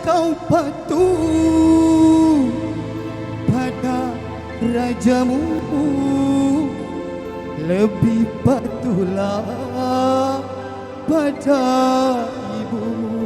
kau patuh pada rajamu, lebih patuhlah pada ibumu.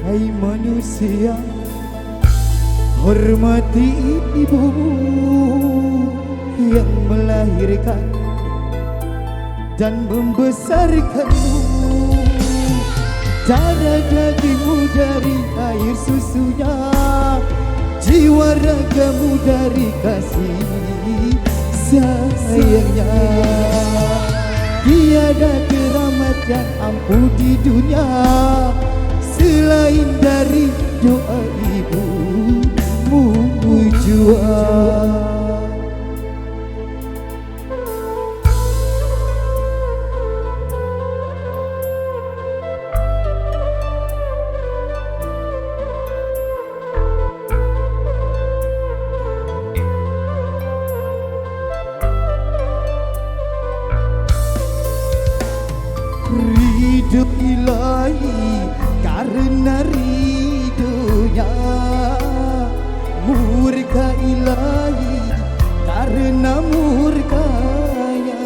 Hai manusia, hormati ibumu yang melahirkan dan membesarkanmu. Darah dagingmu dari air susunya, jiwa ragamu dari kasih sayangnya. Tiada keramat yang ampuh di dunia selain dari doa ibumu jua. Ridho ilahi karena ridhonya, murka ilahi karena murkanya.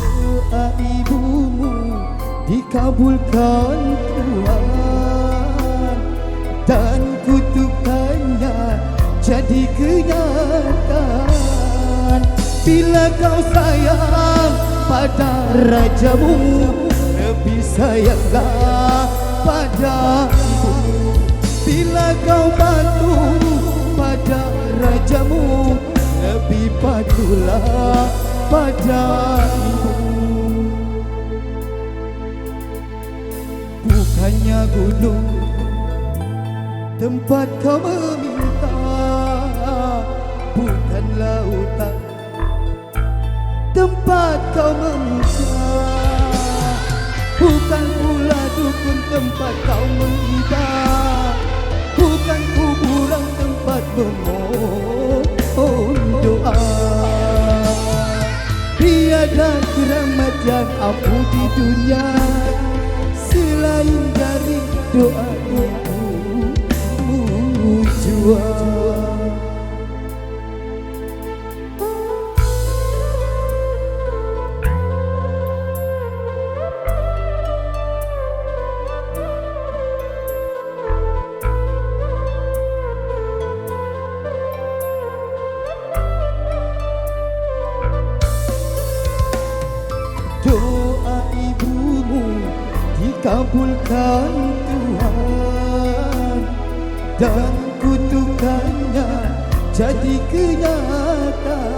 Doa ibumu dikabulkan Tuhan dan kutukannya jadi kenyataan. Bila kau sayang pada rajamu, lebih sayanglah pada ibumu. Bila kau patuh pada rajamu, lebih patuhlah pada ibumu. Bukannya gunung tempat kau meminta, bukan lautan tempat kau memuja, bukan pula dukun tempat kau mengidah, bukan kuburan tempat memohon doa. Tiada keramat yang ampuh di dunia selain dari doa ibumu jua. Doa ibumu dikabulkan Tuhan dan kutukannya jadi kenyataan.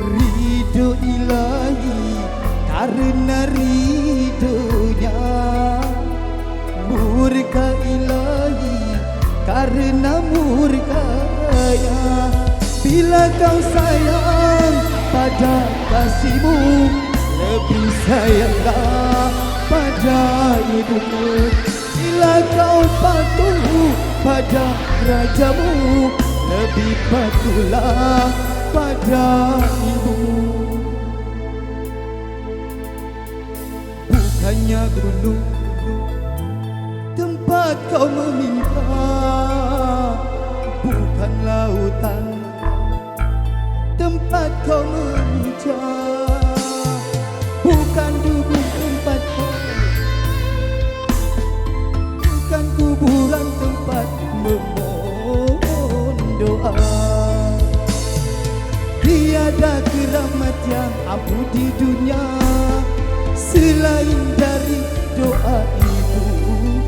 Ridho ilahi karena ridhonya, murka ilahi karena murkanya. Bila kau sayang pada kasihmu, lebih sayanglah pada ibumu. Bila kau patuh pada rajamu, lebih patuhlah pada ibumu. Bukannya gunung tempat kau meminta, bukan lautan tempat kau memuja, bukan dukun tempat kau, bukan kuburan tempat memohon doa. Tiada keramat yang ampuh di dunia selain dari doa ibumu